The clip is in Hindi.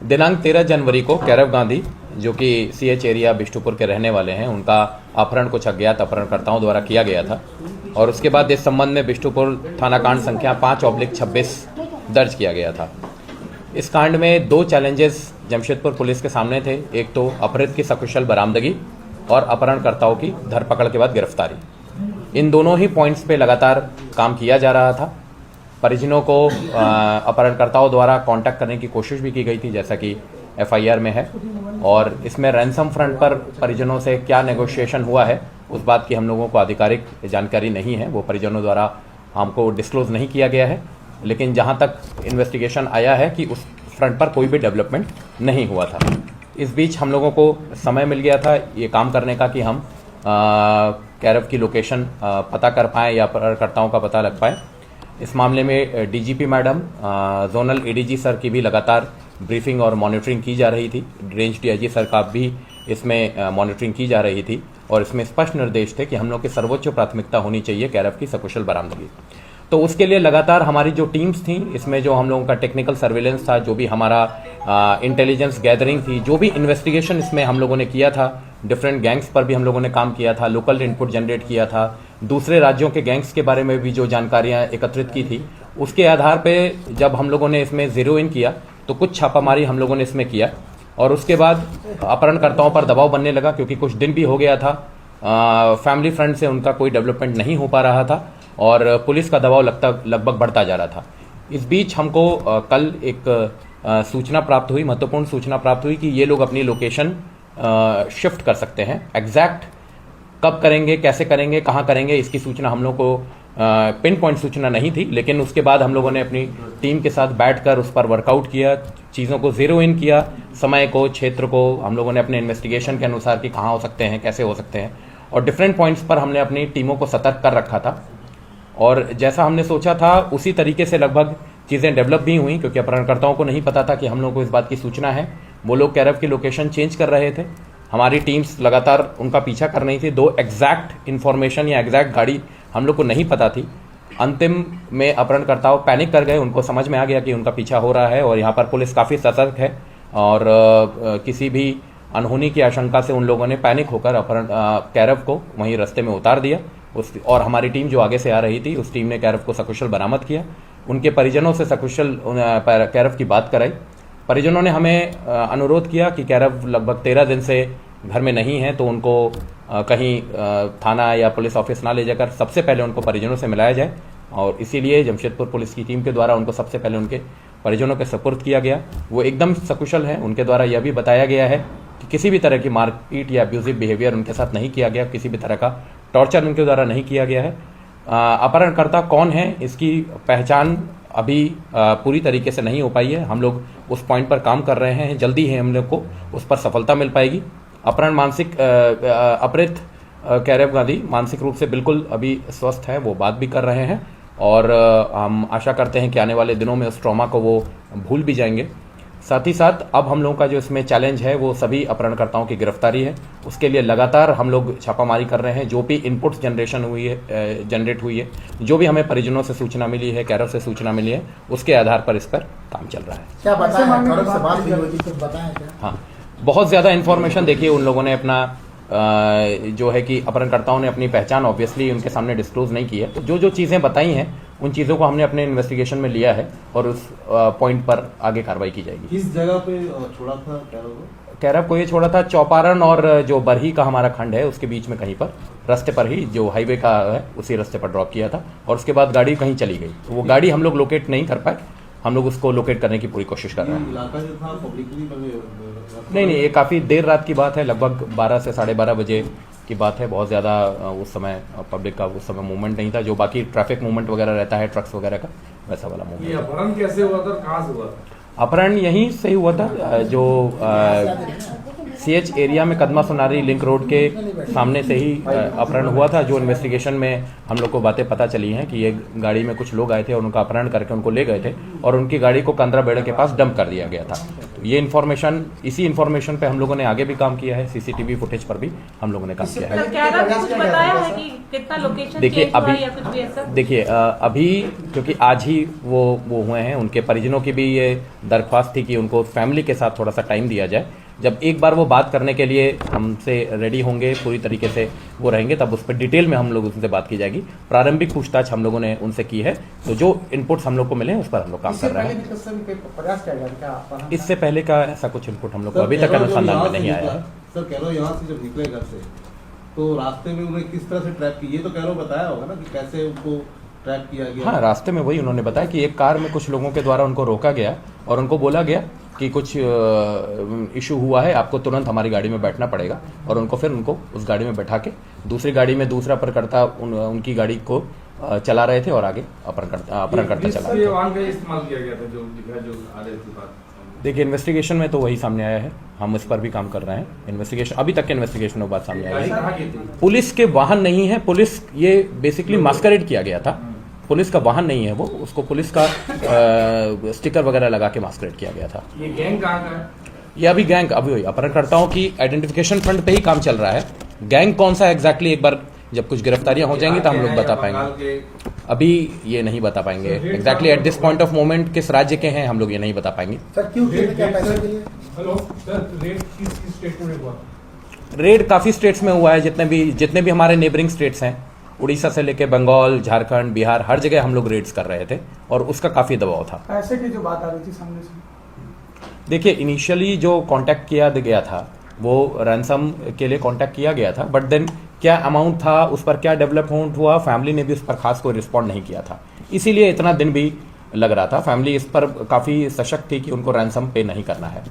दिनांक 13 जनवरी को कैरव गांधी, जो कि CH एरिया बिष्टुपुर के रहने वाले हैं, उनका अपहरण कुछ अज्ञात अपहरणकर्ताओं द्वारा किया गया था और उसके बाद इस संबंध में बिष्टुपुर थाना कांड संख्या 5/26 दर्ज किया गया था। इस कांड में 2 चैलेंजेस जमशेदपुर पुलिस के सामने थे। एक तो अपहृत की सकुशल बरामदगी और अपहरणकर्ताओं की धरपकड़ के बाद गिरफ्तारी। इन दोनों ही पॉइंट्स पे लगातार काम किया जा रहा था। परिजनों को अपहरणकर्ताओं द्वारा कांटेक्ट करने की कोशिश भी की गई थी, जैसा कि FIR में है, और इसमें रैंसम फ्रंट पर परिजनों से क्या नेगोशिएशन हुआ है उस बात की हम लोगों को आधिकारिक जानकारी नहीं है। वो परिजनों द्वारा हमको डिस्क्लोज नहीं किया गया है, लेकिन जहां तक इन्वेस्टिगेशन आया है कि उस फ्रंट पर कोई भी डेवलपमेंट नहीं हुआ था। इस बीच हम लोगों को समय मिल गया था ये काम करने का कि हम कैरव की लोकेशन पता कर पाएँ या अपहरणकर्ताओं का पता लग पाए। इस मामले में DGP madam, zonal ADG sir की भी लगातार ब्रीफिंग और मॉनिटरिंग की जा रही थी। रेंज DIG सर का भी इसमें मॉनिटरिंग की जा रही थी और इसमें स्पष्ट निर्देश थे कि हम लोग की सर्वोच्च प्राथमिकता होनी चाहिए कैरव की सकुशल बरामदगी। तो उसके लिए लगातार हमारी जो टीम्स थी, इसमें जो हम लोगों का टेक्निकल सर्विलेंस था, जो भी हमारा इंटेलिजेंस गैदरिंग थी, जो भी इन्वेस्टिगेशन इसमें हम लोगों ने किया था, डिफरेंट गैंग्स पर भी हम लोगों ने काम किया था, लोकल इनपुट जनरेट किया था, दूसरे राज्यों के गैंग्स के बारे में भी जो जानकारियां एकत्रित की थी, उसके आधार पे जब हम लोगों ने इसमें जीरो इन किया तो कुछ छापामारी हम लोगों ने इसमें किया और उसके बाद अपहरणकर्ताओं पर दबाव बनने लगा, क्योंकि कुछ दिन भी हो गया था, फैमिली फ्रंट से उनका कोई डेवलपमेंट नहीं हो पा रहा था और पुलिस का दबाव लगभग बढ़ता जा रहा था। इस बीच हमको कल एक सूचना प्राप्त हुई, महत्वपूर्ण सूचना प्राप्त हुई कि ये लोग अपनी लोकेशन शिफ्ट कर सकते हैं। एग्जैक्ट कब करेंगे, कैसे करेंगे, कहाँ करेंगे, इसकी सूचना हम लोग को पिन पॉइंट सूचना नहीं थी, लेकिन उसके बाद हम लोगों ने अपनी टीम के साथ बैठकर उस पर वर्कआउट किया, चीज़ों को जीरो इन किया, समय को, क्षेत्र को हम लोगों ने अपने इन्वेस्टिगेशन के अनुसार कि कहाँ हो सकते हैं, कैसे हो सकते हैं, और डिफरेंट पॉइंट्स पर हमने अपनी टीमों को सतर्क कर रखा था। और जैसा हमने सोचा था उसी तरीके से लगभग चीज़ें डेवलप भी हुई, क्योंकि अपहरणकर्ताओं को नहीं पता था कि हम लोगों को इस बात की सूचना है। वो लोग कैरव की लोकेशन चेंज कर रहे थे, हमारी टीम्स लगातार उनका पीछा कर रही थी। 2 एग्जैक्ट इन्फॉर्मेशन या एग्जैक्ट गाड़ी हम लोग को नहीं पता थी। अंतिम में अपहरणकर्ताओं पैनिक कर गए, उनको समझ में आ गया कि उनका पीछा हो रहा है और यहाँ पर पुलिस काफ़ी सतर्क है और किसी भी अनहोनी की आशंका से उन लोगों ने पैनिक होकर कैरव को वहीं रास्ते में उतार दिया। और हमारी टीम जो आगे से आ रही थी, उस टीम ने कैरव को सकुशल बरामद किया। उनके परिजनों से सकुशल कैरव की बात कराई। परिजनों ने हमें अनुरोध किया कि कैरव लगभग 13 दिन से घर में नहीं है, तो उनको कहीं थाना या पुलिस ऑफिस ना ले जाकर सबसे पहले उनको परिजनों से मिलाया जाए, और इसीलिए जमशेदपुर पुलिस की टीम के द्वारा उनको सबसे पहले उनके परिजनों के सुपुर्द किया गया। वो एकदम सकुशल है। उनके द्वारा यह भी बताया गया है कि किसी भी तरह की मारपीट या अब्यूजिव बिहेवियर उनके साथ नहीं किया गया, किसी भी तरह का टॉर्चर उनके द्वारा नहीं किया गया है। अपहरणकर्ता कौन है, इसकी पहचान अभी पूरी तरीके से नहीं हो पाई है। हम लोग उस पॉइंट पर काम कर रहे हैं, जल्दी ही हम लोग को उस पर सफलता मिल पाएगी। अपहृत कैरव गांधी मानसिक रूप से बिल्कुल अभी स्वस्थ है, वो बात भी कर रहे हैं और हम आशा करते हैं कि आने वाले दिनों में उस ट्रॉमा को वो भूल भी जाएंगे। साथ ही साथ अब हम लोगों का जो इसमें चैलेंज है वो सभी अपहरणकर्ताओं की गिरफ्तारी है। उसके लिए लगातार हम लोग छापामारी कर रहे हैं। जो भी इनपुट्स जनरेट हुई है, जो भी हमें परिजनों से सूचना मिली है, कैरव से सूचना मिली है, उसके आधार पर इस पर काम चल रहा है। क्या बताया? हाँ, बहुत ज़्यादा इन्फॉर्मेशन देखिए उन लोगों ने अपना जो है कि अपहरणकर्ताओं ने अपनी पहचान ऑब्वियसली उनके सामने डिस्क्लोज नहीं की है। तो जो जो चीज़ें बताई हैं उन चीज़ों को हमने अपने इन्वेस्टिगेशन में लिया है और उस पॉइंट पर आगे कार्रवाई की जाएगी। किस जगह पे छोड़ा था कैरव को? ये छोड़ा था चौपारण और जो बरही का हमारा खंड है उसके बीच में कहीं पर, रास्ते पर ही, जो हाईवे का है उसी रास्ते पर ड्रॉप किया था और उसके बाद गाड़ी कहीं चली गई। तो वो गाड़ी हम लोग लोकेट नहीं कर पाए। हम लोग उसको लोकेट करने की पूरी कोशिश कर रहे हैं। इलाका जो था नहीं, ये काफ़ी देर रात की बात है, लगभग 12 से 12:30 बजे की बात है। बहुत ज़्यादा उस समय पब्लिक का उस समय मूवमेंट नहीं था, जो बाकी ट्रैफिक मूवमेंट वगैरह रहता है ट्रक्स वगैरह का, वैसा वाला मूवमेंट। ये अपहरण कैसे हुआ था, कहाँ से हुआ था? अपहरण यहीं से हुआ था, जो सीएच एरिया में कदमा सोनारी लिंक रोड के सामने से ही अपहरण हुआ था। जो इन्वेस्टिगेशन में हम लोग को बातें पता चली हैं कि ये गाड़ी में कुछ लोग आए थे और उनका अपहरण करके उनको ले गए थे और उनकी गाड़ी को कंदराबेड़े के पास डंप कर दिया गया था। तो ये इसी इन्फॉर्मेशन पे हम लोगों ने आगे भी काम किया है, सीसीटीवी फुटेज पर भी हम लोगों ने काम किया है। सर, क्या कुछ बताया है कि कितना लोकेशन देखिए चेंज हुआ अभी या कुछ भी ऐसा? देखिए अभी क्योंकि आज ही वो हुए हैं, उनके परिजनों की भी ये दरख्वास्त थी कि उनको फैमिली के साथ थोड़ा सा टाइम दिया जाए। जब एक बार वो बात करने के लिए हमसे रेडी होंगे, पूरी तरीके से वो रहेंगे, तब उस पर डिटेल में हम लोग उनसे बात की जाएगी। प्रारंभिक पूछताछ हम लोगों ने उनसे की है, तो जो इनपुट्स हम लोग को मिले हैं उस पर हम लोग काम कर रहे हैं। इससे पहले का ऐसा कुछ इनपुट हम लोग को अभी तक अनुसंधान में नहीं आया है। सर कह लो यहाँ से जब निकले घर से तो रास्ते में उन्हें किस तरह से ट्रैप किया, ये तो कह लो बताया होगा ना कि कैसे उनको ट्रैप किया गया। हाँ, रास्ते में वही उन्होंने बताया कि एक कार में कुछ लोगों के द्वारा उनको रोका गया और उनको बोला गया कि कुछ इशू हुआ है, आपको तुरंत हमारी गाड़ी में बैठना पड़ेगा, और उनको उस गाड़ी में बैठा के दूसरी गाड़ी में दूसरा अपहरणकर्ता उनकी गाड़ी को चला रहे थे और आगे अपहरणकर्ता चला रहे थे। इस्तेमाल किया गया था जो आ रहे थे बात। देखिए इन्वेस्टिगेशन में तो वही सामने आया है, हम इस पर भी काम कर रहे हैं। इन्वेस्टिगेशन अभी तक के इन्वेस्टिगेशन में बात सामने आई है। पुलिस के वाहन नहीं है, पुलिस ये बेसिकली मास्करेड किया गया था, पुलिस का वाहन नहीं है वो, उसको पुलिस का स्टिकर वगैरह लगा के मास्करेड किया गया था। ये गैंग कहाँ का है? ये अभी गैंग अभी अपहरणकर्ताओं की आइडेंटिफिकेशन फ्रंट पे ही काम चल रहा है। गैंग कौन सा एग्जैक्टली एक बार जब कुछ गिरफ्तारियां हो जाएंगी तो हम लोग बता पाएंगे। अभी ये नहीं बता पाएंगे exactly at this point of moment किस राज्य के हैं, हम लोग ये नहीं बता पाएंगे। सर क्यों किए थे, क्या पैसे के लिए? हेलो सर, रेड किस स्टेट में हुआ? रेड काफी स्टेट्स में हुआ है, जितने भी हमारे नेबरिंग स्टेट्स हैं, उड़ीसा से लेके बंगाल, झारखंड, बिहार, हर जगह हम लोग रेड्स कर रहे थे और उसका काफी दबाव था। पैसे की जो बात आ रही थी सामने से, देखिए इनिशियली जो कांटेक्ट किया गया था वो रैंसम के लिए कांटेक्ट किया गया था, बट देन क्या अमाउंट था, उस पर क्या डेवलपमेंट हुआ, फैमिली ने भी उस पर खास कोई रिस्पॉन्ड नहीं किया था, इसीलिए इतना दिन भी लग रहा था। फैमिली इस पर काफी सशक्त थी कि उनको रैंसम पे नहीं करना है।